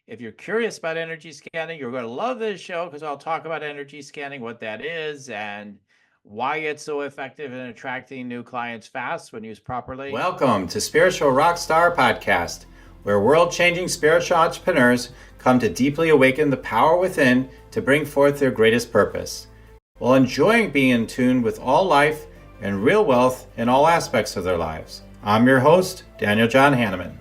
If you're curious about energy scanning, you're going to love this show because I'll talk about energy scanning, what that is, and why it's so effective in attracting new clients fast when used properly. Welcome to Spiritual Rockstar Podcast, where world-changing spiritual entrepreneurs come to deeply awaken the power within to bring forth their greatest purpose, while enjoying being in tune with all life and real wealth in all aspects of their lives. I'm your host, Daniel John Hanneman.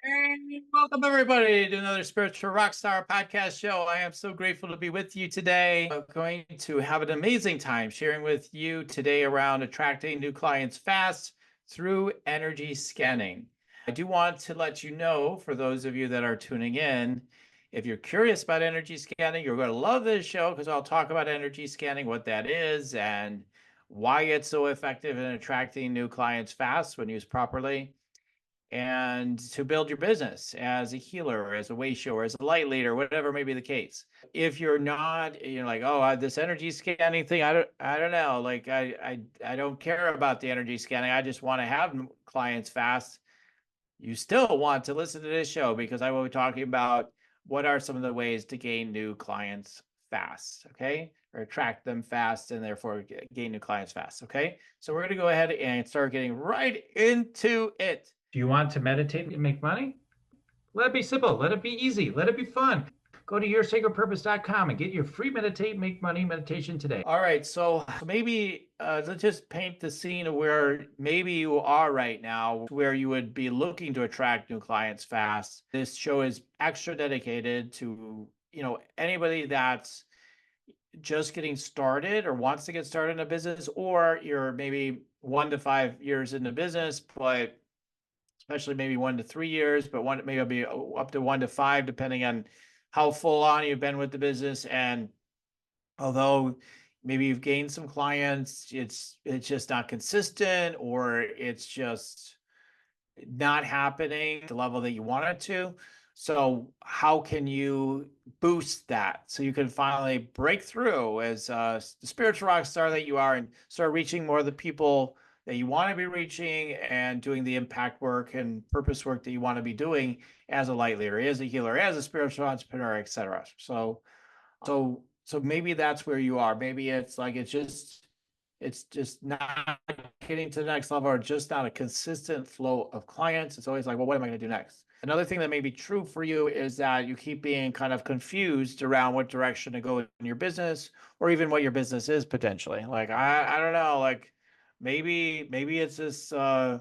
Hey, welcome everybody to another Spiritual Rockstar Podcast show. I am so grateful to be with you today. I'm going to have an amazing time sharing with you today around attracting new clients fast through energy scanning. I do want to let you know, for those of you that are tuning in, if you're curious about energy scanning, you're going to love this show because I'll talk about energy scanning, what that is, and why it's so effective in attracting new clients fast when used properly, and to build your business as a healer, as a way shower, as a light leader, whatever may be the case. If you're not, like, oh, this energy scanning thing, I don't know. Like, I don't care about the energy scanning. I just want to have clients fast. You still want to listen to this show because I will be talking about what are some of the ways to gain new clients fast, okay? Or attract them fast and therefore gain new clients fast, okay? So we're going to go ahead and start getting right into it. Do you want to meditate and make money? Let it be simple. Let it be easy. Let it be fun. Go to yoursacredpurpose.com and get your free Meditate Make Money meditation today. All right. So maybe let's just paint the scene of where maybe you are right now, where you would be looking to attract new clients fast. This show is extra dedicated to, anybody that's just getting started or wants to get started in a business, or you're maybe 1 to 5 years in the business, but especially maybe 1 to 3 years, but maybe it'll be up to 1 to 5, depending on how full on you've been with the business. And although maybe you've gained some clients, it's just not consistent, or it's just not happening at the level that you want it to. So how can you boost that so you can finally break through as the spiritual rock star that you are and start reaching more of the people that you want to be reaching and doing the impact work and purpose work that you want to be doing as a light leader, as a healer, as a spiritual entrepreneur, etc. So maybe that's where you are. Maybe it's like it's just not getting to the next level, or just not a consistent flow of clients. It's always like, well, what am I going to do next? Another thing that may be true for you is that you keep being kind of confused around what direction to go in your business, or even what your business is potentially. Like, I don't know, like maybe it's this, I've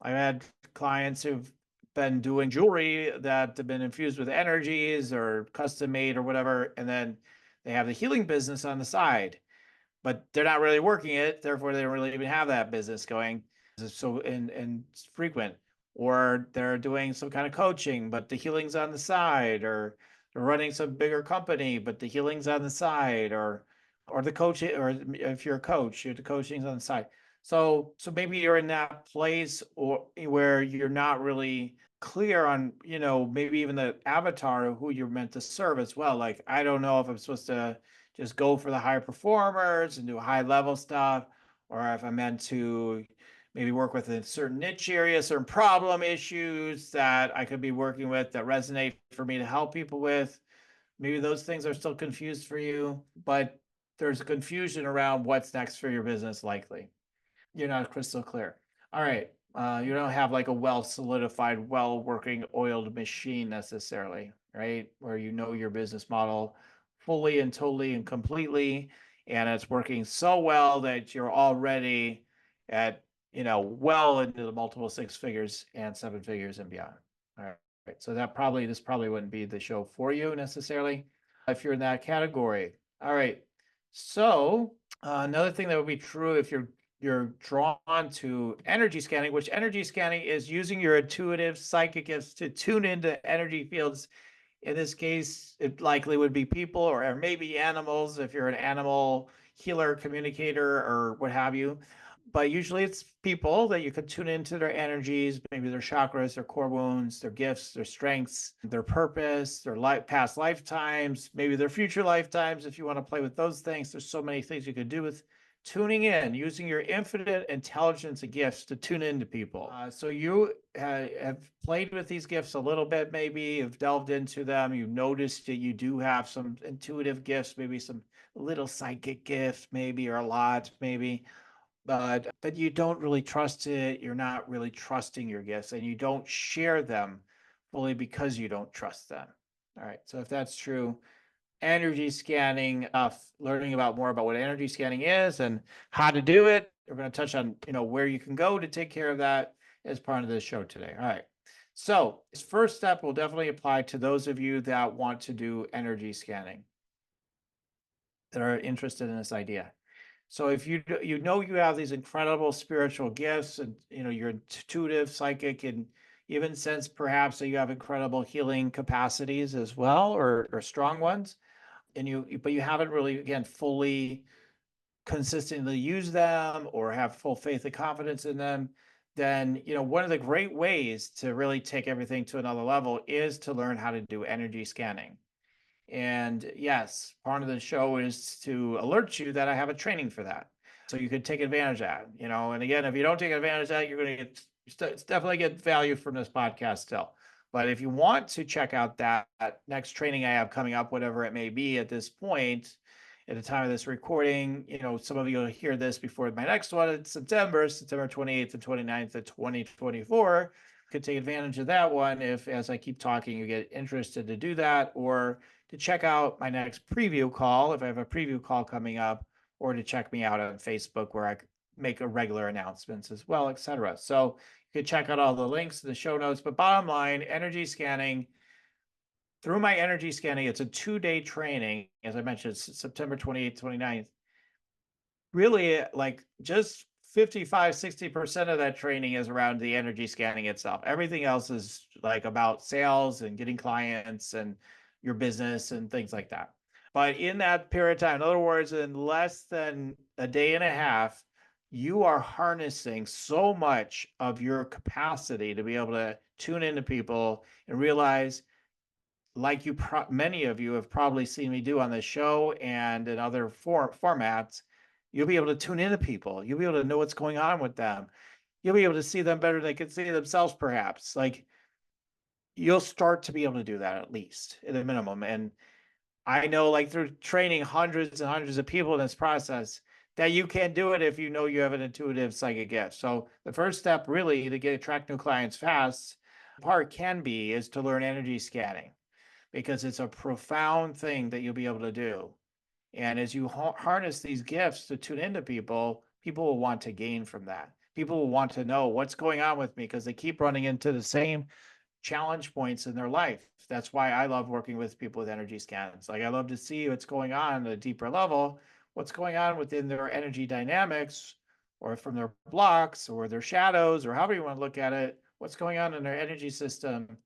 had clients who've been doing jewelry that have been infused with energies or custom made or whatever, and then they have the healing business on the side, but they're not really working it. Therefore, they don't really even have that business going. So and frequent, or they're doing some kind of coaching, but the healing's on the side, or they're running some bigger company, but the healing's on the side, or the coaching, or if you're a coach, the coaching's on the side. So maybe you're in that place, or where you're not really clear on, maybe even the avatar of who you're meant to serve as well. Like, I don't know if I'm supposed to just go for the high performers and do high level stuff, or if I'm meant to maybe work with a certain niche area, certain problem issues that I could be working with that resonate for me to help people with. Maybe those things are still confused for you, but there's confusion around what's next for your business. Likely you're not crystal clear. All right. You don't have like a well solidified, well working, oiled machine necessarily, right? Where you know your business model fully and totally and completely, and it's working so well that you're already at, well into the multiple 6 figures and 7 figures and beyond. All right. So this probably wouldn't be the show for you necessarily if you're in that category. All right. So another thing that would be true if you're drawn to energy scanning, which energy scanning is using your intuitive psychic gifts to tune into energy fields. In this case, it likely would be people, or maybe animals if you're an animal healer, communicator, or what have you. But usually it's people that you could tune into their energies, maybe their chakras, their core wounds, their gifts, their strengths, their purpose, their past lifetimes, maybe their future lifetimes if you want to play with those things. There's so many things you could do with tuning in, using your infinite intelligence and gifts to tune into people. So you have played with these gifts a little bit, maybe you've delved into them. You've noticed that you do have some intuitive gifts, maybe some little psychic gift, maybe, or a lot, maybe. But you don't really trust it. You're not really trusting your gifts, and you don't share them fully because you don't trust them. All right. So if that's true, energy scanning, learning about more about what energy scanning is and how to do it. We're going to touch on, where you can go to take care of that as part of this show today. All right. So this first step will definitely apply to those of you that want to do energy scanning, that are interested in this idea. So if you have these incredible spiritual gifts, and you're intuitive, psychic, and even sense perhaps that you have incredible healing capacities as well, or strong ones, but you haven't really, again, fully consistently used them or have full faith and confidence in them, then one of the great ways to really take everything to another level is to learn how to do energy scanning. And yes, part of the show is to alert you that I have a training for that. So you could take advantage of that, and again, if you don't take advantage of that, you're going to definitely get value from this podcast still. But if you want to check out that next training I have coming up, whatever it may be at this point, at the time of this recording, some of you will hear this before my next one in September 28th and 29th of 2024. Could take advantage of that one if, as I keep talking, you get interested to do that, or to check out my next preview call if I have a preview call coming up, or to check me out on Facebook where I make a regular announcements as well, etc. So you can check out all the links in the show notes. But bottom line, energy scanning. Through my energy scanning, it's a 2-day training. As I mentioned, it's September 28th, 29th. Really, like, just 55-60% of that training is around the energy scanning itself. Everything else is like about sales and getting clients and your business and things like that. But in that period of time, in other words, in less than a day and a half, you are harnessing so much of your capacity to be able to tune into people and realize, like many of you have probably seen me do on this show and in other formats, you'll be able to tune into people. You'll be able to know what's going on with them. You'll be able to see them better than they can see themselves, perhaps. Like, you'll start to be able to do that, at least at a minimum. And I know, like, through training hundreds and hundreds of people in this process, that you can do it if you know you have an intuitive psychic gift. So the first step really to attract new clients fast is to learn energy scanning, because it's a profound thing that you'll be able to do. And as you harness these gifts to tune into people, people will want to gain from that. People will want to know what's going on with me, because they keep running into the same challenge points in their life. That's why I love working with people with energy scans. Like, I love to see what's going on at a deeper level, what's going on within their energy dynamics, or from their blocks or their shadows, or however you want to look at it, what's going on in their energy system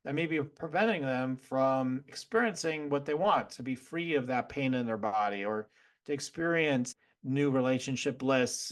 that may be preventing them from experiencing what they want, to be free of that pain in their body, or to experience new relationship bliss,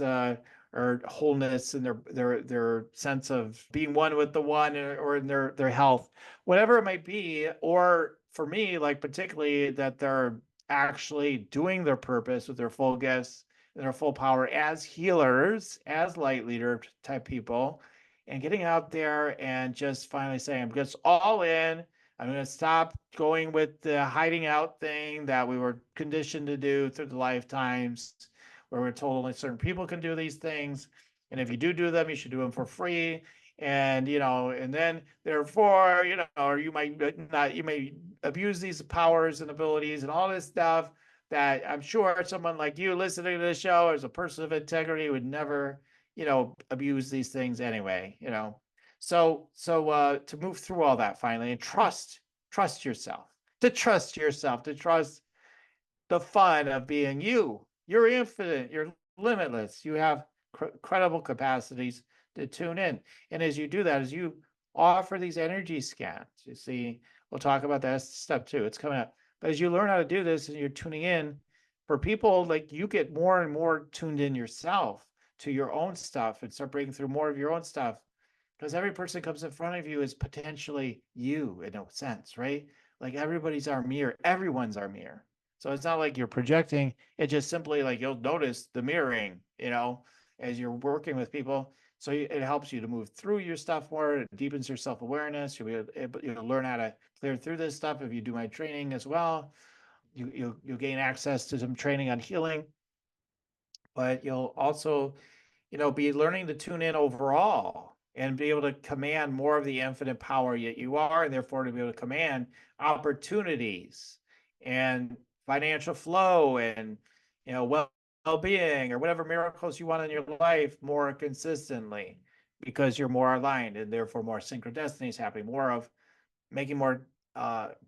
or wholeness in their sense of being one with the one, or in their health, whatever it might be. Or for me, like, particularly, that they're actually doing their purpose with their full gifts and their full power as healers, as light leader type people, and getting out there and just finally saying, I'm just all in. I'm going to stop going with the hiding out thing that we were conditioned to do through the lifetimes, where we're told only certain people can do these things. And if you do them, you should do them for free. And, and then therefore, or you might not, you may abuse these powers and abilities and all this stuff that I'm sure someone like you listening to the show, as a person of integrity, would never abuse these things anyway, So to move through all that finally, and trust yourself, to trust the fun of being you. You're infinite, you're limitless, you have credible capacities to tune in. And as you do that, as you offer these energy scans, you see, we'll talk about that step 2, it's coming up. But as you learn how to do this and you're tuning in, for people, like, you get more and more tuned in yourself to your own stuff and start breaking through more of your own stuff, because every person that comes in front of you is potentially you, in a sense, right? Like, everybody's our mirror, everyone's our mirror. So it's not like you're projecting. It's just simply like you'll notice the mirroring, as you're working with people. So it helps you to move through your stuff more. It deepens your self-awareness. You'll learn how to clear through this stuff if you do my training as well. You'll gain access to some training on healing, but you'll also be learning to tune in overall and be able to command more of the infinite power yet you are, and therefore to be able to command opportunities and financial flow and well-being or whatever miracles you want in your life more consistently, because you're more aligned and therefore more synchrodestiny is happening, more of making more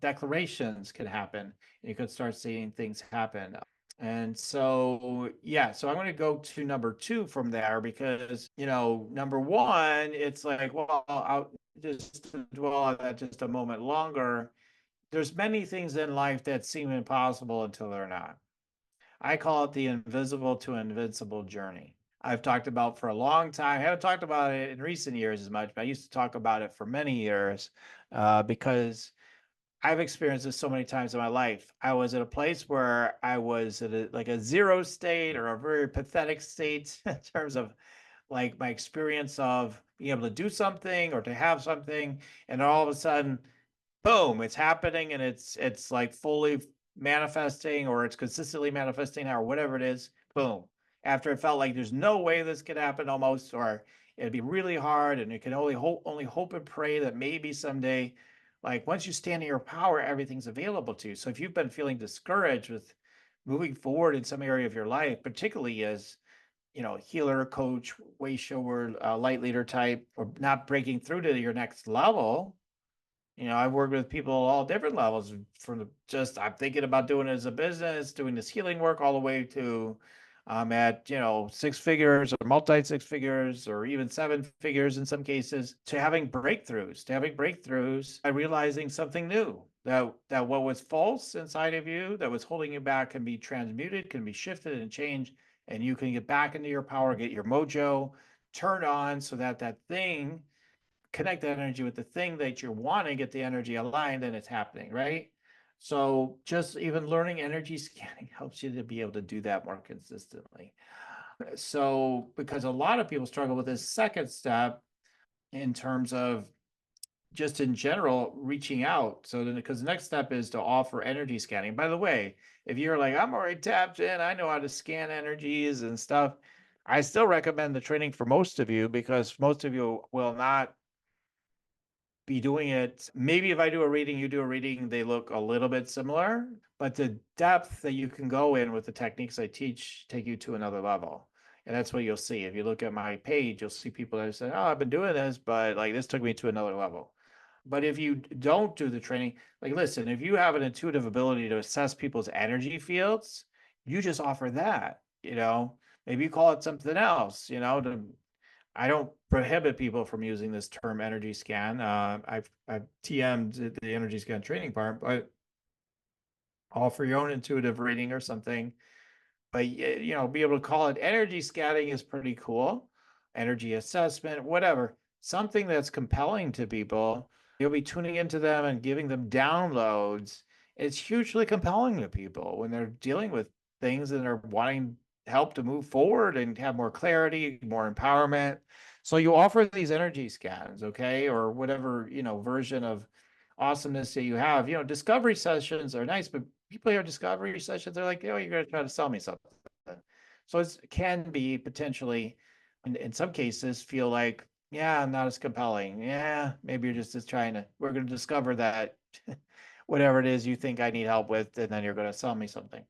declarations can happen, and you could start seeing things happen. And so, yeah, so I'm going to go to number 2 from there, because, number 1, it's like, well, I'll just dwell on that just a moment longer. There's many things in life that seem impossible until they're not. I call it the invisible to invincible journey. I've talked about for a long time. I haven't talked about it in recent years as much, but I used to talk about it for many years, because I've experienced this so many times in my life. I was at a place where I was at like a zero state or a very pathetic state in terms of like my experience of being able to do something or to have something, and all of a sudden, boom, it's happening, and it's like fully manifesting, or it's consistently manifesting or whatever it is. Boom. After it felt like there's no way this could happen almost, or it'd be really hard and you can only hope and pray that maybe someday, like once you stand in your power, everything's available to you. So if you've been feeling discouraged with moving forward in some area of your life, particularly as healer, coach, way shower, light leader type, or not breaking through to your next level, I've worked with people all different levels, from just I'm thinking about doing it as a business, doing this healing work, all the way to I'm at, 6 figures or multi 6 figures or even 7 figures in some cases, to having breakthroughs by realizing something new, that what was false inside of you that was holding you back can be transmuted, can be shifted and changed, and you can get back into your power, get your mojo turned on, so that thing, connect that energy with the thing that you're wanting, get the energy aligned, and it's happening, right? So just even learning energy scanning helps you to be able to do that more consistently. So because a lot of people struggle with this second step in terms of just in general reaching out. So then, because the next step is to offer energy scanning. By the way, if you're like, I'm already tapped in, I know how to scan energies and stuff, I still recommend the training for most of you, because most of you will not be doing it. Maybe if I do a reading, you do a reading, they look a little bit similar, but the depth that you can go in with the techniques I teach take you to another level. And that's what you'll see. If you look at my page, you'll see people that say, oh, I've been doing this, but like this took me to another level. But if you don't do the training, like, listen, if you have an intuitive ability to assess people's energy fields, you just offer that, maybe you call it something else, I don't prohibit people from using this term energy scan. I've TM'd the energy scan training part, but offer your own intuitive reading or something. But be able to call it energy scanning is pretty cool. Energy assessment, whatever, something that's compelling to people. You'll be tuning into them and giving them downloads. It's hugely compelling to people when they're dealing with things and they're wanting help to move forward and have more clarity, more empowerment. So you offer these energy scans, okay, or whatever, version of awesomeness that you have. Discovery sessions are nice, but people hear discovery sessions, they're like, oh, you're going to try to sell me something. So it can be potentially, in some cases, feel like, yeah, not as compelling. Yeah, maybe you're just trying to, we're going to discover that whatever it is you think I need help with, and then you're going to sell me something.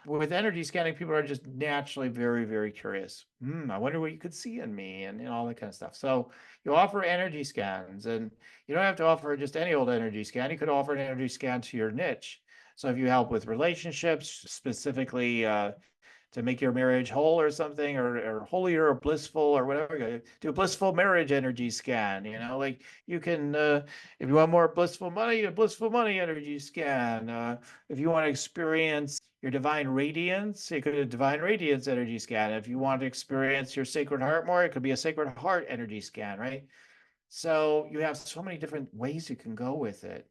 With energy scanning, people are just naturally very, very curious. I wonder what you could see in me, and all that kind of stuff. So you offer energy scans, and you don't have to offer just any old energy scan. You could offer an energy scan to your niche. So if you help with relationships, specifically to make your marriage whole or something, or holier or blissful or whatever, do a blissful marriage energy scan. Like you can, if you want more blissful money, a blissful money energy scan. If you want to experience your divine radiance, it could be a divine radiance energy scan. If you want to experience your sacred heart more, it could be a sacred heart energy scan, right? So you have so many different ways you can go with it,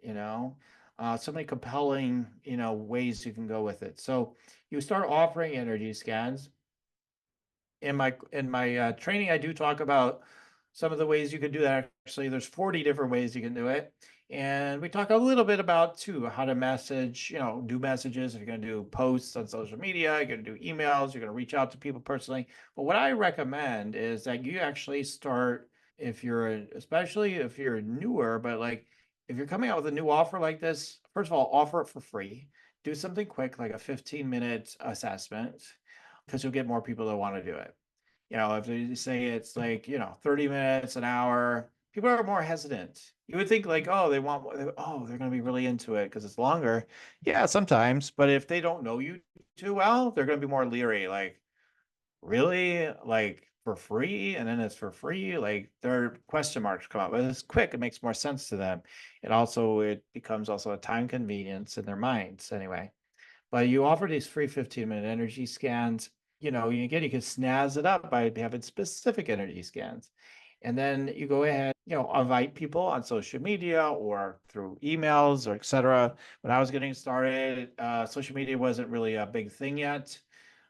So many compelling, ways you can go with it. So you start offering energy scans. In my training, I do talk about some of the ways you can do that. Actually, there's 40 different ways you can do it. And we talk a little bit about too how to message, do messages. If you're going to do posts on social media, you're going to do emails, you're going to reach out to people personally. But what I recommend is that you actually start, especially if you're newer, but like if you're coming out with a new offer like this, first of all, offer it for free. Do something quick, like a 15-minute assessment, because you'll get more people that want to do it. If they say it's like, 30 minutes, an hour, people are more hesitant. You would think like, oh, they're going to be really into it because it's longer. Yeah, sometimes. But if they don't know you too well, they're going to be more leery. Like, really? Like for free? And then it's for free? Like their question marks come up. But it's quick. It makes more sense to them. It becomes also a time convenience in their minds anyway. But you offer these free 15-minute energy scans. You can snazz it up by having specific energy scans. And then you go ahead, invite people on social media or through emails or etc. When I was getting started, social media wasn't really a big thing yet.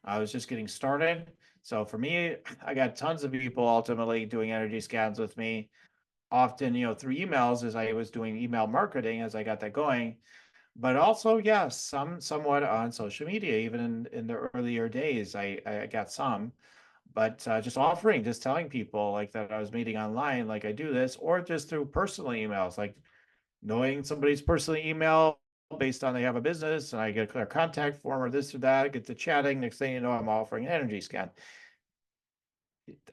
I was just getting started. So for me, I got tons of people ultimately doing energy scans with me, often, through emails as I was doing email marketing as I got that going. But also, yes, somewhat on social media, even in the earlier days, I got some, but just telling people like that I was meeting online, like I do this, or just through personal emails, like knowing somebody's personal email based on they have a business and I get their contact form or this or that, get to chatting. Next thing you know, I'm offering an energy scan.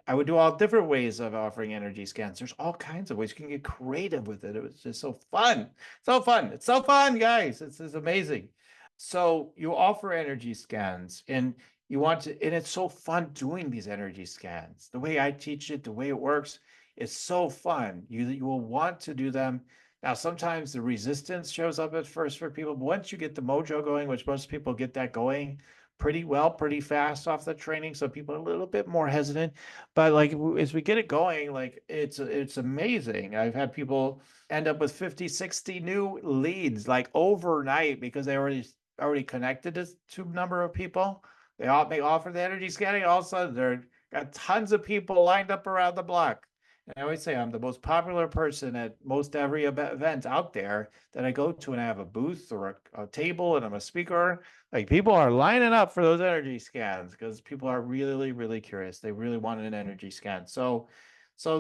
I would do all different ways of offering energy scans. There's all kinds of ways you can get creative with it. It was just so fun. So fun. It's so fun, guys. It's amazing. So you offer energy scans and and it's so fun doing these energy scans. The way I teach it, the way it works, is so fun. You will want to do them. Now, sometimes the resistance shows up at first for people, but once you get the mojo going, which most people get that going pretty well, pretty fast off the training, so people are a little bit more hesitant. But like as we get it going, like it's amazing. I've had people end up with 50, 60 new leads like overnight because they already connected to a number of people. They offer the energy scanning. All of a sudden, they're got tons of people lined up around the block. And I always say I'm the most popular person at most every event out there that I go to, and I have a booth or a table, and I'm a speaker. Like people are lining up for those energy scans because people are really, really curious. They really want an energy scan. So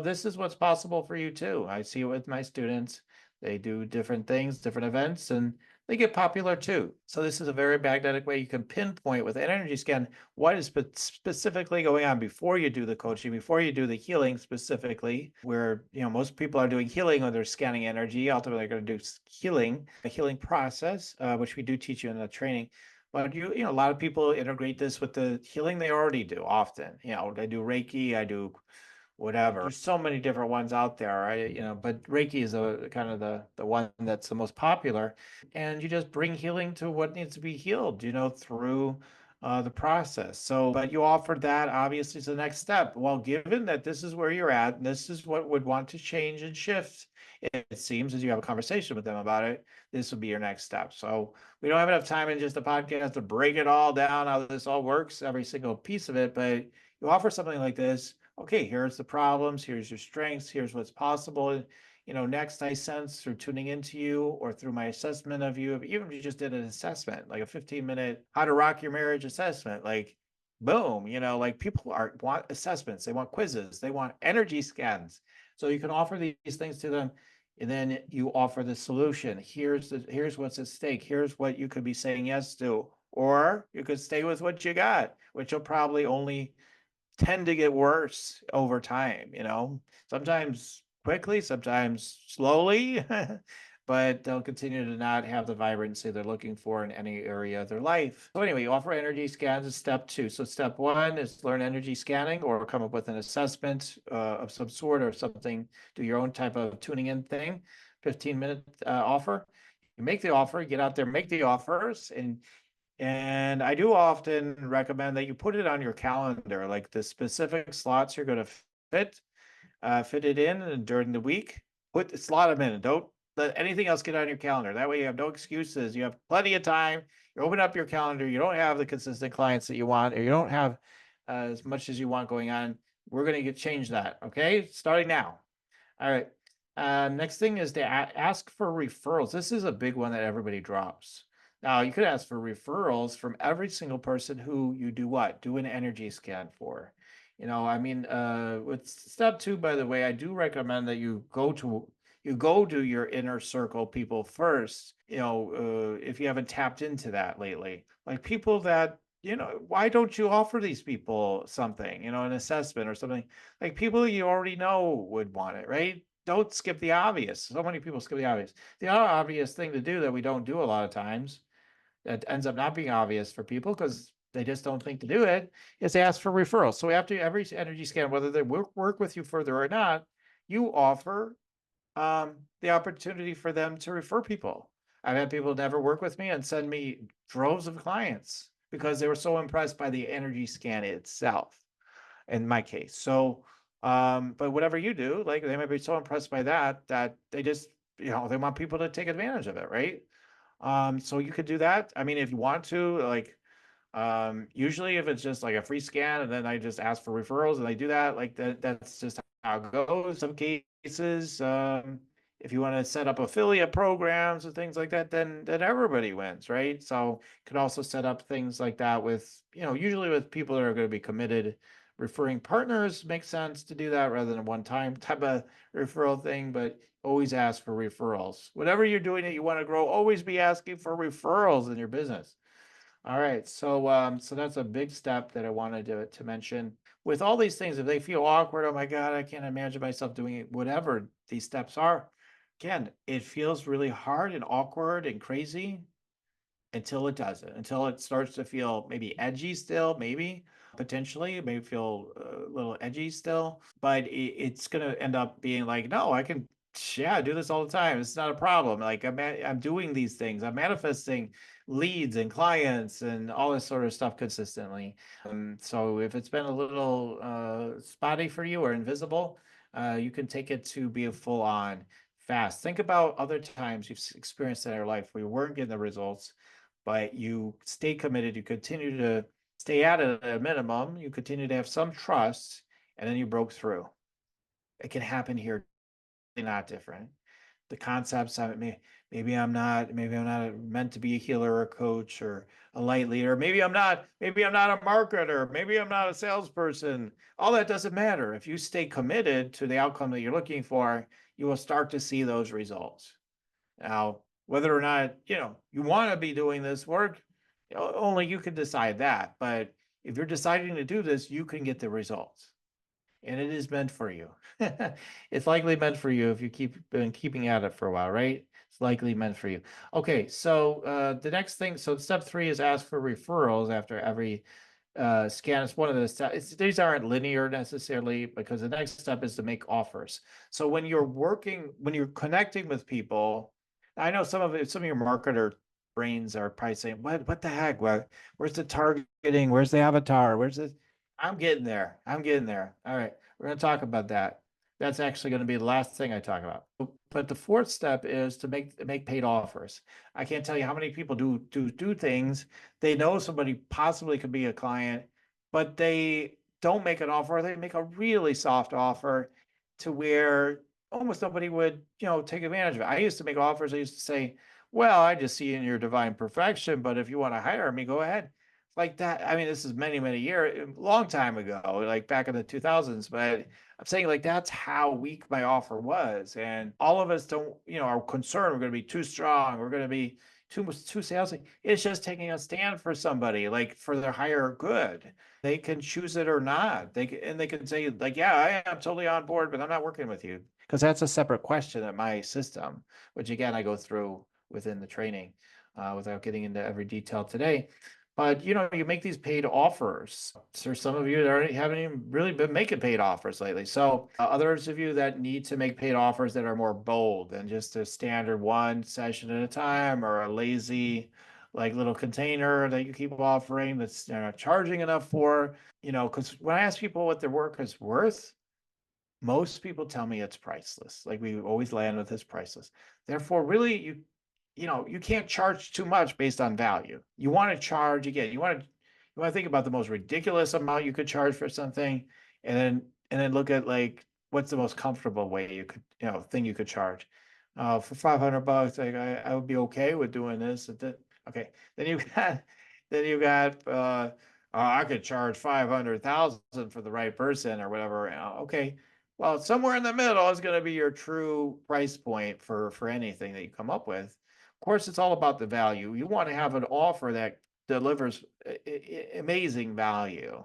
this is what's possible for you too. I see it with my students. They do different things, different events, and they get popular too. So this is a very magnetic way you can pinpoint with an energy scan what is specifically going on before you do the coaching, before you do the healing specifically, where most people are doing healing when they're scanning energy. Ultimately, they're going to do healing, a healing process, which we do teach you in the training. But a lot of people integrate this with the healing they already do often. I do Reiki, I do whatever. There's so many different ones out there, right? But Reiki is a kind of the one that's the most popular. And you just bring healing to what needs to be healed, through the process. So, but you offered that obviously is the next step. Well, given that this is where you're at, and this is what would want to change and shift, it seems as you have a conversation with them about it, this would be your next step. So we don't have enough time in just a podcast to break it all down, how this all works, every single piece of it, but you offer something like this. Okay, here's the problems, here's your strengths, here's what's possible. Next I sense through tuning into you or through my assessment of you, even if you just did an assessment, like a 15-minute how to rock your marriage assessment, like boom, like people want assessments, they want quizzes, they want energy scans. So you can offer these things to them, and then you offer the solution. Here's what's at stake. Here's what you could be saying yes to, or you could stay with what you got, which will probably only tend to get worse over time, sometimes quickly, sometimes slowly, but they'll continue to not have the vibrancy they're looking for in any area of their life. So anyway, you offer energy scans is step 2. So step 1 is learn energy scanning or come up with an assessment of some sort or something, do your own type of tuning in thing, 15-minute offer. You make the offer, get out there, make the offers, and I do often recommend that you put it on your calendar, like the specific slots you're going to fit it in during the week. Slot them in. Don't let anything else get on your calendar. That way you have no excuses. You have plenty of time. You open up your calendar. You don't have the consistent clients that you want, or you don't have as much as you want going on. We're going to change that. Okay. Starting now. All right. Next thing is to ask for referrals. This is a big one that everybody drops. Now, you could ask for referrals from every single person who you do what? Do an energy scan for. I mean, with step 2, by the way, I do recommend that you go to your inner circle people first, if you haven't tapped into that lately. Like people that, why don't you offer these people something, an assessment or something? Like people you already know would want it, right? Don't skip the obvious. So many people skip the obvious. The other obvious thing to do that we don't do a lot of times, that ends up not being obvious for people because they just don't think to do it, is ask for referrals. So after every energy scan, whether they work with you further or not, you offer the opportunity for them to refer people. I've had people never work with me and send me droves of clients because they were so impressed by the energy scan itself, in my case. So, but whatever you do, like they might be so impressed by that they just, they want people to take advantage of it, right? So you could do that. I mean, if you want to, like, usually if it's just like a free scan and then I just ask for referrals and I do that, like that's just how it goes. Some cases, if you want to set up affiliate programs and things like that, then everybody wins, right? So you could also set up things like that with, usually with people that are going to be committed. Referring partners makes sense to do that rather than a one-time type of referral thing, but always ask for referrals. Whatever you're doing that you want to grow, always be asking for referrals in your business. All right, so that's a big step that I wanted to mention. With all these things, if they feel awkward, oh my God, I can't imagine myself doing it, whatever these steps are. Again, it feels really hard and awkward and crazy until it doesn't, until it starts to feel maybe edgy still, maybe potentially, it may feel a little edgy still, but it's going to end up being like, no, I can, yeah, do this all the time. It's not a problem. Like I'm doing these things. I'm manifesting leads and clients and all this sort of stuff consistently. So if it's been a little spotty for you or invisible, you can take it to be a full on fast. Think about other times you've experienced in your life where you weren't getting the results, but you stay committed, you continue to stay at it at a minimum, you continue to have some trust, and then you broke through. It can happen here, not different. The concepts, maybe I'm not meant to be a healer or a coach or a light leader. Maybe I'm not a marketer. Maybe I'm not a salesperson. All that doesn't matter. If you stay committed to the outcome that you're looking for, you will start to see those results. Now, whether or not, you want to be doing this work, only you can decide that. But if you're deciding to do this, you can get the results. And it is meant for you. It's likely meant for you if you been keeping at it for a while, right? It's likely meant for you. Okay, so the next thing, so step 3 is ask for referrals after every scan. It's one of the steps. These aren't linear necessarily because the next step is to make offers. So when you're connecting with people, I know some of your marketer brains are probably saying, what the heck? Where's the targeting? Where's the avatar? Where's this? I'm getting there. I'm getting there. All right. We're going to talk about that. That's actually going to be the last thing I talk about. But the 4th step is to make paid offers. I can't tell you how many people do things. They know somebody possibly could be a client, but they don't make an offer. They make a really soft offer to where almost nobody would, take advantage of it. I used to make offers. I used to say, well, I just see in your divine perfection, but if you want to hire me, go ahead. Like that. I mean, this is many, many years, long time ago, like back in the 2000s, but I'm saying like that's how weak my offer was. And all of us don't, are concerned we're going to be too strong, we're going to be too salesy. It's just taking a stand for somebody, like for their higher good. They can choose it or not. They can say like, yeah, I am totally on board, but I'm not working with you. Because that's a separate question at my system, which again I go through within the training without getting into every detail today. But you make these paid offers. So some of you that haven't even really been making paid offers lately. So others of you that need to make paid offers that are more bold than just a standard one session at a time or a lazy like little container that you keep offering that's not charging enough for. Because when I ask people what their work is worth, Most people tell me it's priceless. Like we always land with it's priceless. Therefore, really, you can't charge too much based on value. You want to charge again. You want to think about the most ridiculous amount you could charge for something, and then look at like what's the most comfortable way you could thing you could charge. For $500, like I would be okay with doing this. Okay, then you got oh, I could charge 500,000 for the right person or whatever. Okay, well, somewhere in the middle is going to be your true price point for anything that you come up with. Of course, it's all about the value. You want to have an offer that delivers amazing value.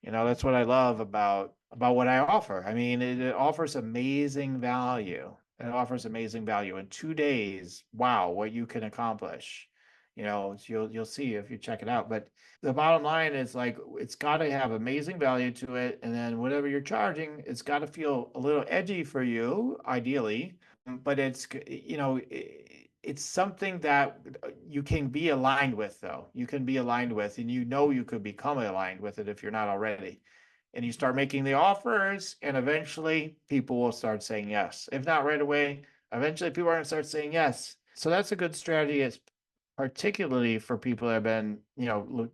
That's what I love about what I offer. I mean, it offers amazing value. It offers amazing value in 2 days. Wow, what you can accomplish. You'll see if you check it out. But the bottom line is like it's got to have amazing value to it, and then whatever you're charging, it's got to feel a little edgy for you, ideally. But it's something that you can be aligned with, though. You can be aligned with, and you could become aligned with it if you're not already. And you start making the offers, and eventually people will start saying yes. If not right away, eventually people are going to start saying yes. So that's a good strategy. It's particularly for people that have been,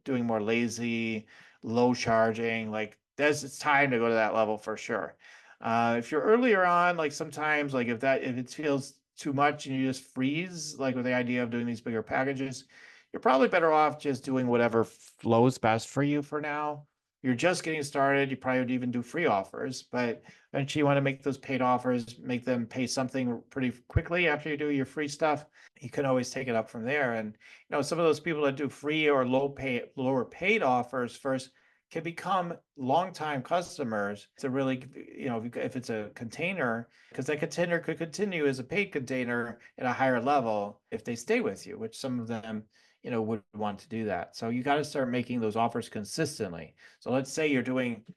doing more lazy, low charging. Like it's time to go to that level for sure. If you're earlier on, like sometimes, like if it feels too much and you just freeze, like with the idea of doing these bigger packages, you're probably better off just doing whatever flows best for you for now. You're just getting started. You probably would even do free offers, but eventually you want to make those paid offers, make them pay something pretty quickly after you do your free stuff. You can always take it up from there. And some of those people that do free or lower paid offers first can become longtime customers to really, if it's a container, because that container could continue as a paid container at a higher level if they stay with you, which some of them, would want to do that. So you got to start making those offers consistently. So let's say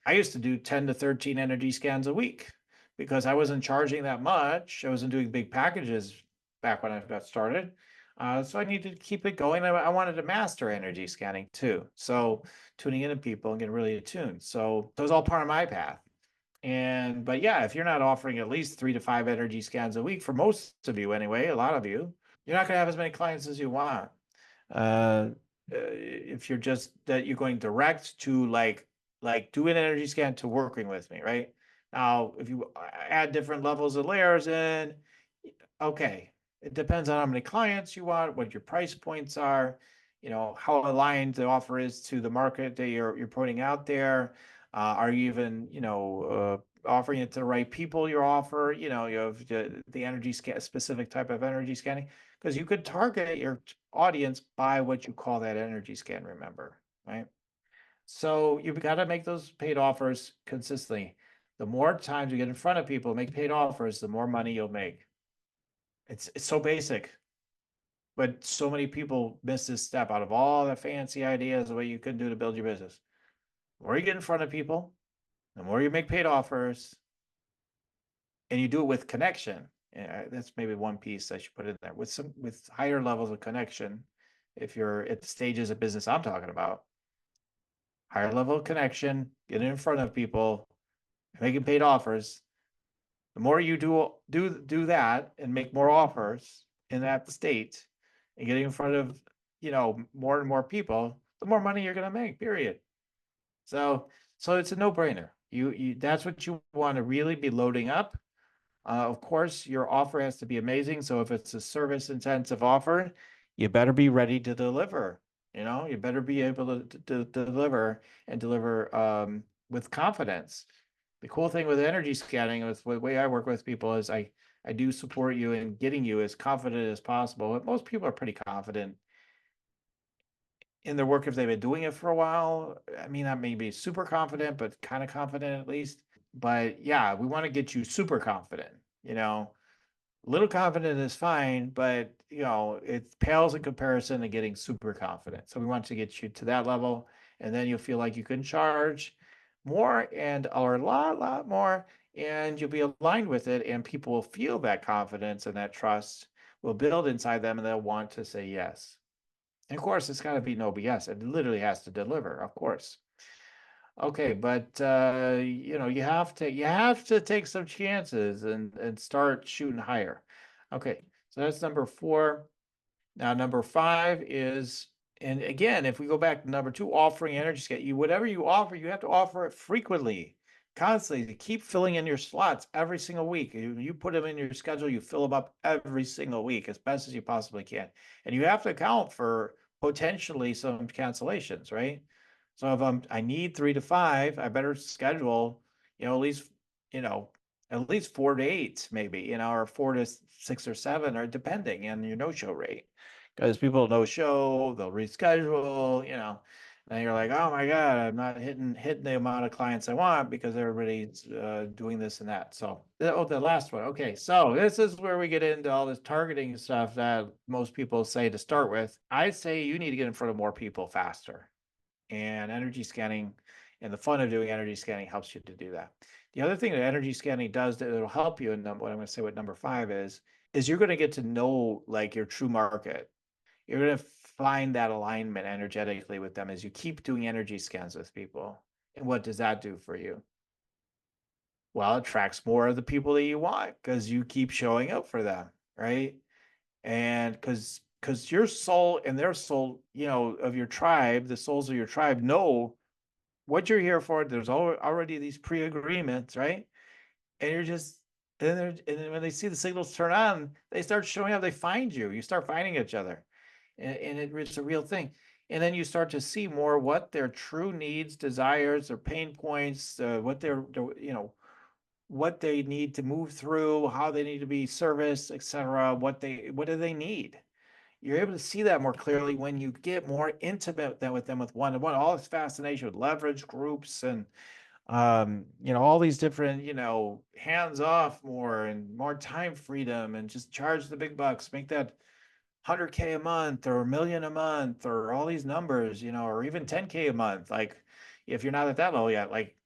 I used to do 10 to 13 energy scans a week because I wasn't charging that much. I wasn't doing big packages back when I got started. So I needed to keep it going. I wanted to master energy scanning too. So tuning into people and getting really attuned. So that was all part of my path. But yeah, if you're not offering at least 3 to 5 energy scans a week, for most of you anyway, a lot of you, you're not going to have as many clients as you want. If you're just that you're going direct to like do an energy scan to working with me, right? Now, if you add different levels of layers in, okay, it depends on how many clients you want, what your price points are, how aligned the offer is to the market that you're putting out there. Are you even, offering it to the right people your offer? You have the energy scan, specific type of energy scanning, because you could target your audience by what you call that energy scan, remember, right? So you've got to make those paid offers consistently. The more times you get in front of people, make paid offers, the more money you'll make. It's so basic, but so many people miss this step out of all the fancy ideas of what you can do to build your business. The more you get in front of people, the more you make paid offers, and you do it with connection. That's maybe one piece I should put in there with higher levels of connection. If you're at the stages of business I'm talking about, higher level of connection, getting in front of people, making paid offers. The more you do that and make more offers in that state and getting in front of more and more people, the more money you're going to make. Period. So it's a no-brainer. You that's what you want to really be loading up. Of course, your offer has to be amazing. So if it's a service intensive offer, you better be ready to deliver. You better be able to deliver and deliver with confidence. The cool thing with energy scanning, with the way I work with people, is I do support you in getting you as confident as possible. But most people are pretty confident in their work if they've been doing it for a while. I mean, not maybe super confident, but kind of confident at least. But yeah, we want to get you super confident. Little confident is fine, but it pales in comparison to getting super confident. So we want to get you to that level, and then you'll feel like you can charge more or a lot more, and you'll be aligned with it, and people will feel that confidence and that trust will build inside them, and they'll want to say yes. And of course, it's got to be no BS. It literally has to deliver, of course. Okay, but you have to take some chances and start shooting higher. Okay, so that's number four. Now, number five is, and again, if we go back to number two, offering energy scale, whatever you offer, you have to offer it frequently, constantly, to keep filling in your slots every single week. You put them in your schedule, you fill them up every single week as best as you possibly can. And you have to account for potentially some cancellations, right? So if I need 3 to 5, I better schedule, at least, you know, at least 4 to 8, maybe, or 4 to 6 or 7, or depending on your no-show rate. Because people no show, they'll reschedule, and you're like, oh my God, I'm not hitting the amount of clients I want because everybody's doing this and that. So, the last one. Okay, so this is where we get into all this targeting stuff that most people say to start with. I say you need to get in front of more people faster, and energy scanning and the fun of doing energy scanning helps you to do that. The other thing that energy scanning does that it'll help you, and what I'm going to say what number five is you're going to get to know like your true market. You're going to find that alignment energetically with them as you keep doing energy scans with people. And what does that do for you? Well, it attracts more of the people that you want because you keep showing up for them, right? And because your soul and their soul, of your tribe, the souls of your tribe know what you're here for. There's already these pre-agreements, right? And you're just and then when they see the signals turn on, they start showing up. They find you. You start finding each other, and it's a real thing. And then you start to see more what their true needs, desires, their pain points, what what they need to move through, how they need to be serviced, etc. What do they need? You're able to see that more clearly when you get more intimate with them with one-to-one. All this fascination with leverage groups and all these different, hands off more and more time freedom, and just charge the big bucks, make that 100K a month or a million a month or all these numbers, or even 10K a month. Like, if you're not at that level yet, like,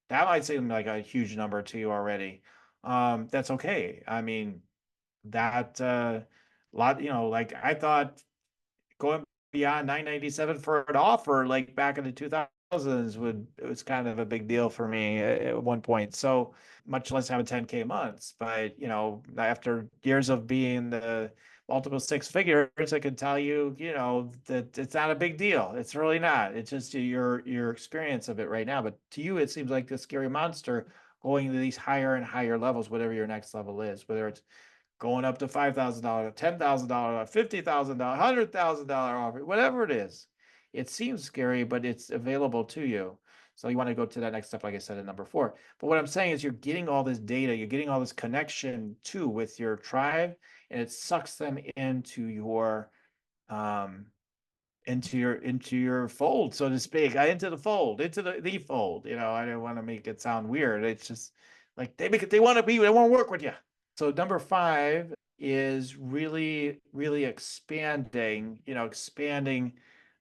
that might seem like a huge number to you already. That's okay. I mean, that lot, like, I thought going beyond 997 for an offer like back in the 2000s it was kind of a big deal for me at one point. So much less having 10K months, but after years of being the multiple six figures, I can tell you, that it's not a big deal. It's really not. It's just your experience of it right now. But to you, it seems like the scary monster going to these higher and higher levels, whatever your next level is, whether it's going up to $5,000, $10,000, $50,000, $100,000 offer, whatever it is. It seems scary, but it's available to you. So you want to go to that next step, like I said, in number four. But what I'm saying is you're getting all this data, you're getting all this connection too with your tribe, and it sucks them um into your fold, so to speak, into the fold, into the fold. I don't want to make it sound weird. It's just like they want to work with you. So number five is really, really expanding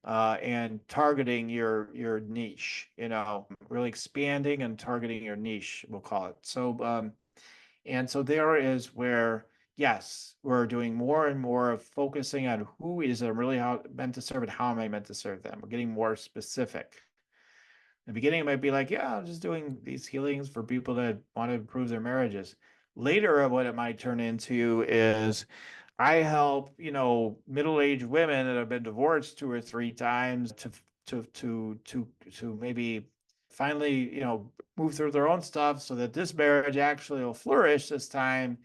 and targeting your niche, really expanding and targeting your niche, we'll call it. And so there is where, yes, we're doing more and more of focusing on who is really how meant to serve and how am I meant to serve them. We're getting more specific. In the beginning, it might be like, yeah, I'm just doing these healings for people that want to improve their marriages. Later, what it might turn into is I help, middle-aged women that have been divorced 2 or 3 times to maybe finally, move through their own stuff so that this marriage actually will flourish this time.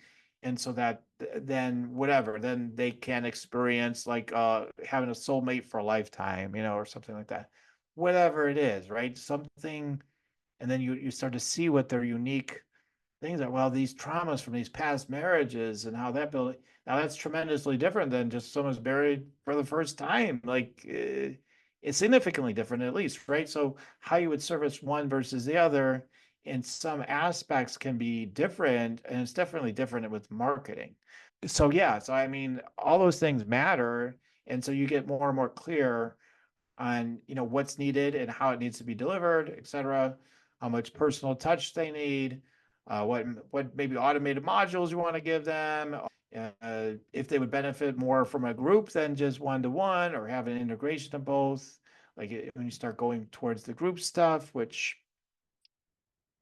And so that then they can experience like having a soulmate for a lifetime, or something like that. Whatever it is, right? Something, and then you start to see what their unique things are. Well, these traumas from these past marriages and how that built. Now that's tremendously different than just someone's married for the first time. Like it's significantly different, at least, right? So how you would service one versus the other in some aspects can be different, and it's definitely different with marketing. So yeah, so I mean, all those things matter, and so you get more and more clear on what's needed and how it needs to be delivered, etc. How much personal touch they need, what maybe automated modules you want to give them, if they would benefit more from a group than just one-to-one, or have an integration of both, when you start going towards the group stuff, which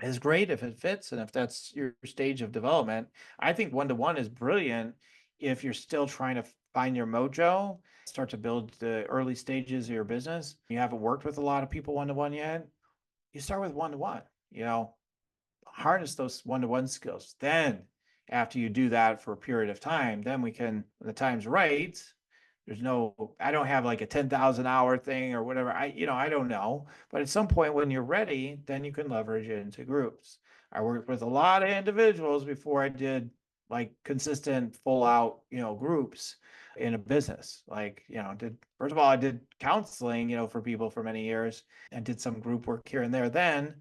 is great if it fits and if that's your stage of development. I think one-to-one is brilliant if you're still trying to find your mojo, start to build the early stages of your business. You haven't worked with a lot of people one-to-one yet. You start with one-to-one, harness those one-to-one skills. Then after you do that for a period of time, then we can, when the time's right, I don't have like a 10,000 hour thing or whatever. I don't know. But at some point when you're ready, then you can leverage it into groups. I worked with a lot of individuals before I did like consistent full out, groups in a business. First of all, I did counseling, for people for many years and did some group work here and there then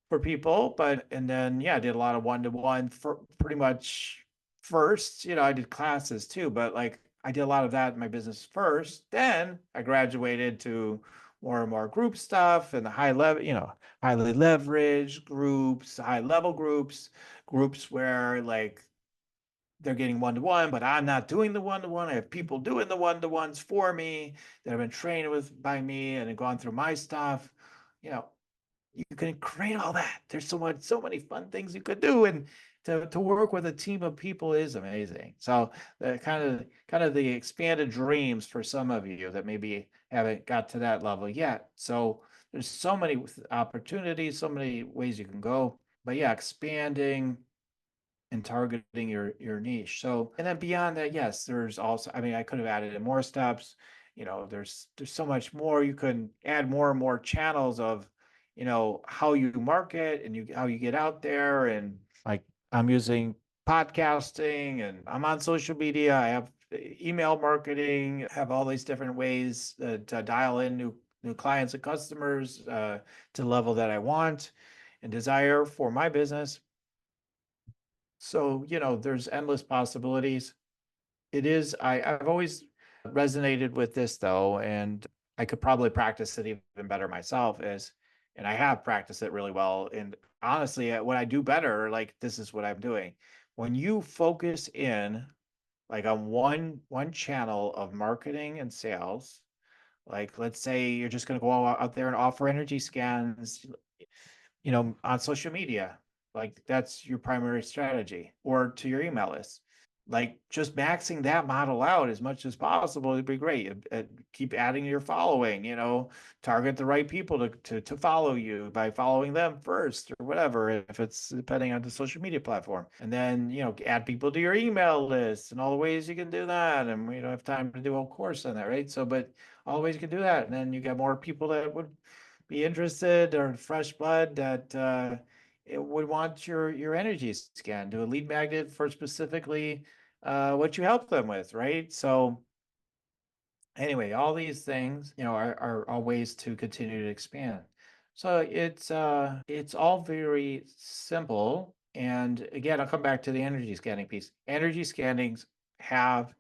for people, and then yeah, I did a lot of one-to-one for pretty much first. I did classes too, but like I did a lot of that in my business first. Then I graduated to more and more group stuff and the high level, highly leveraged groups, high level groups where like they're getting one-to-one, but I'm not doing the one-to-one. I have people doing the one-to-ones for me that have been trained by me and have gone through my stuff. You can create all that. There's so many fun things you could do, and to work with a team of people is amazing. So the kind of the expanded dreams for some of you that maybe haven't got to that level yet. So there's so many opportunities, so many ways you can go. But yeah, expanding and targeting your niche. So, and then beyond that, yes, there's also, I mean, I could have added in more steps. There's so much more. You can add more and more channels of, how you market and how you get out there. And like I'm using podcasting and I'm on social media. I have email marketing, have all these different ways to dial in new clients and customers to the level that I want and desire for my business. So, there's endless possibilities. I've always resonated with this though, and I could probably practice it even better myself and I have practiced it really well. And honestly, what I do better, like this is what I'm doing. When you focus in like on one channel of marketing and sales, like let's say you're just going to go out there and offer energy scans, on social media, like that's your primary strategy, or to your email list. Like just maxing that model out as much as possible would be great. Keep adding your following, target the right people to follow you by following them first or whatever, if it's depending on the social media platform. And then, add people to your email list and all the ways you can do that. And we don't have time to do a whole course on that, right? So, but all the ways you can do that. And then you get more people that would be interested or fresh blood that it would want your energy scan, to a lead magnet for specifically what you help them with, right? So anyway, all these things, are all ways to continue to expand. So it's all very simple. And again, I'll come back to the energy scanning piece. Energy scannings have,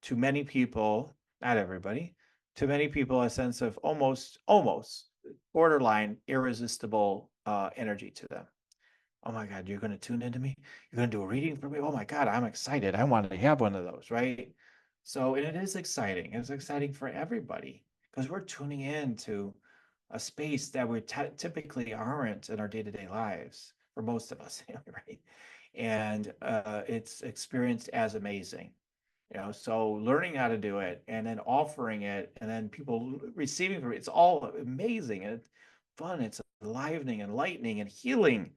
to many people, not everybody, to many people, a sense of almost borderline irresistible energy to them. Oh my God, you're going to tune into me? You're going to do a reading for me? Oh my God, I'm excited. I want to have one of those, right? So, and it is exciting. It's exciting for everybody because we're tuning in to a space that we typically aren't in our day-to-day lives for most of us, right? And it's experienced as amazing. So learning how to do it and then offering it and then people receiving from it, it's all amazing and fun. It's enlivening, enlightening, and healing,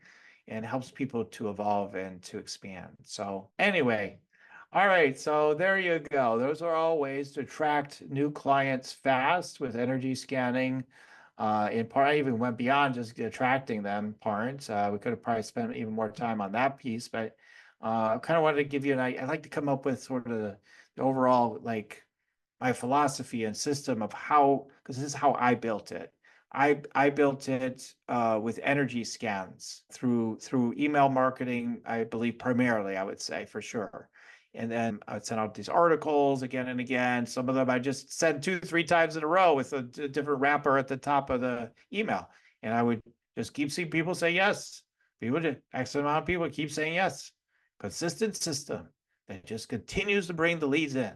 and helps people to evolve and to expand. So anyway, all right. So there you go. Those are all ways to attract new clients fast with energy scanning. In part, I even went beyond just attracting them parts. We could have probably spent even more time on that piece, but I kind of wanted to give you I'd like to come up with sort of the overall, like my philosophy and system of how, because this is how I built it. I built it with energy scans through email marketing, I believe primarily, I would say for sure. And then I would send out these articles again and again. Some of them I just send 2, 3 times in a row with a different wrapper at the top of the email. And I would just keep seeing people say yes. X amount of people keep saying yes. Consistent system that just continues to bring the leads in.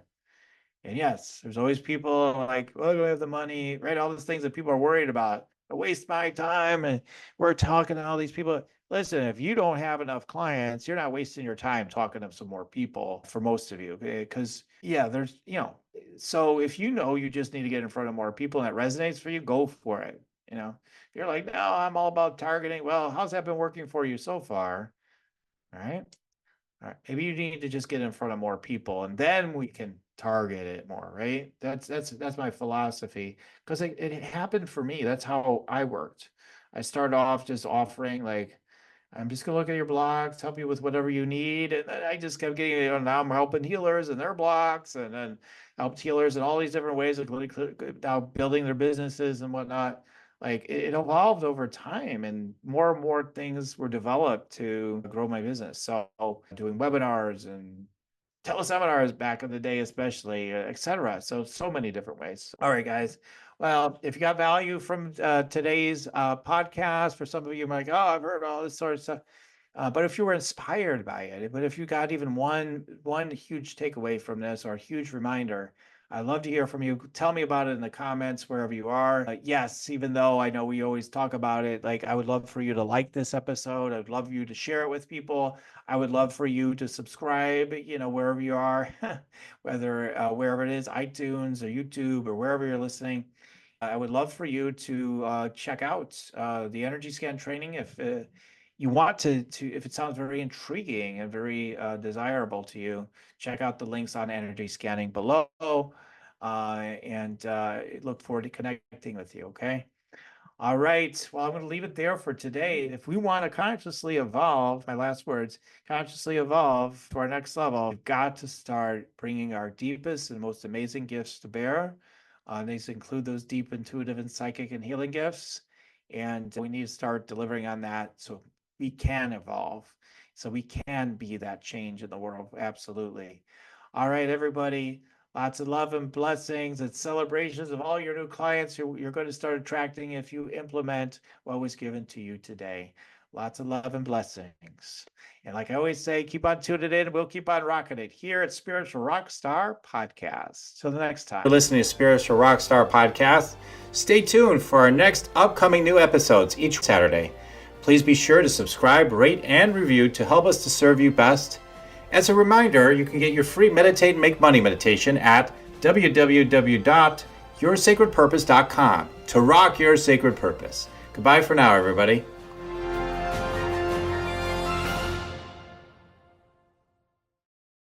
And yes, there's always people like, well, I don't have the money, right? All those things that people are worried about. I waste my time and we're talking to all these people. Listen, if you don't have enough clients, you're not wasting your time talking to some more people for most of you. Because, yeah, there's, so if you know you just need to get in front of more people and that resonates for you, go for it. If you're like, no, I'm all about targeting. Well, how's that been working for you so far? All right. All right. Maybe you need to just get in front of more people and then we can target it more, right? That's my philosophy because it happened for me. That's how I worked. I started off just offering like, I'm just gonna look at your blocks, help you with whatever you need. And then I just kept getting, now I'm helping healers and their blocks and then helped healers in all these different ways, like now building their businesses and whatnot. Like it evolved over time and more things were developed to grow my business. So doing webinars and teleseminars back in the day, especially, etc. So many different ways. All right, guys. Well, if you got value from today's podcast, for some of you, like, oh, I've heard all this sort of stuff. But if you were inspired by it, but if you got even one huge takeaway from this or a huge reminder, I'd love to hear from you. Tell me about it in the comments wherever you are. Yes, even though I know we always talk about it, like I would love for you to like this episode. I'd love you to share it with people. I would love for you to subscribe, wherever you are, whether wherever it is, iTunes or YouTube or wherever you're listening. I would love for you to check out the energy scan training if you want to if it sounds very intriguing and very desirable to you. Check out the links on energy scanning below, and look forward to connecting with you. Okay. All right. Well, I'm going to leave it there for today. If we want to consciously evolve, my last words, consciously evolve to our next level, we've got to start bringing our deepest and most amazing gifts to bear. These include those deep intuitive and psychic and healing gifts. And we need to start delivering on that so we can evolve, so we can be that change in the world. Absolutely. All right, everybody. Lots of love and blessings and celebrations of all your new clients you're going to start attracting if you implement what was given to you today. Lots of love and blessings. And like I always say, keep on tuning in and we'll keep on rocking it here at Spiritual Rockstar Podcast. Till the next time. For listening to Spiritual Rockstar Podcast, stay tuned for our next upcoming new episodes each Saturday. Please be sure to subscribe, rate, and review to help us to serve you best. As a reminder, you can get your free Meditate and Make Money meditation at www.yoursacredpurpose.com to rock your sacred purpose. Goodbye for now, everybody.